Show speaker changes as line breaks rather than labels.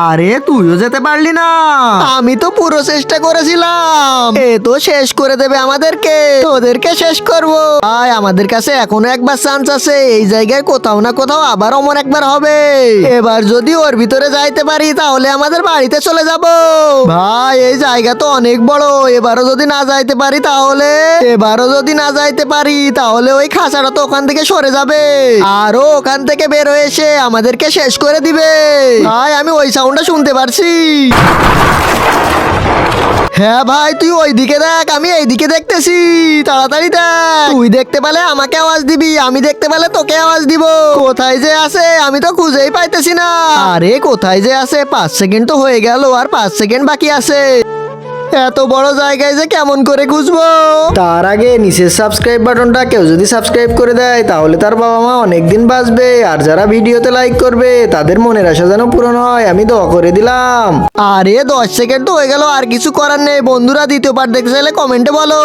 আরে তুইও যেতে পারলি না? আমি তো পুরো চেষ্টা করেছিলাম। এ তো শেষ করে দেবে আমাদেরকে, ওদেরকে শেষ করব। ভাই আমাদের কাছে এখনো একবার চান্স আছে, এই জায়গায় কোথাও না কোথাও আবার অমর একবার হবে। এবার যদি ওর ভিতরে যাইতে পারি তাহলে আমাদের বাড়িতে চলে যাব। ভাই এই জায়গা তো অনেক বড়, এবারও যদি না যাইতে পারি তাহলে ওই খাঁচাটা তো ওখান থেকে সরে যাবে, আরো ওখান থেকে বের হয়ে এসে আমাদেরকে শেষ করে দিবে। ভাই আমি ওই সাউন্ডটা শুনতে পারছি। হ্যাঁ ভাই তুই ওইদিকে দেখ, আমি এইদিকে দেখতেছি। তাড়াতাড়ি দেখ, তুই দেখতে পেলে আমাকে আওয়াজ দিবি, আমি দেখতে পেলে তোকে আওয়াজ দিব। কোথায় যে আছে আমি তো খুঁজেই পাইতেছি না। আরে কোথায় যে আছে, 5 সেকেন্ড তো হয়ে গেল, আর 5 সেকেন্ড বাকি আছে। এত বড় জায়গায় যে কেমন করে খুঁজবো? তার আগে নিচের সাবস্ক্রাইব বাটনটা কেউ যদি সাবস্ক্রাইব করে দেয় তাহলে তার বাবা মা অনেকদিন বাঁচবে, আর যারা ভিডিওতে লাইক করবে তাদের মনের আশা যেন পূরণ হয়, আমি দোয়া করে দিলাম। আরে 10 সেকেন্ড তো হয়ে গেল, আর কিছু করার নেই বন্ধুরা। দ্বিতীয় পার্ট দেখতে চাইলে কমেন্টে বলো।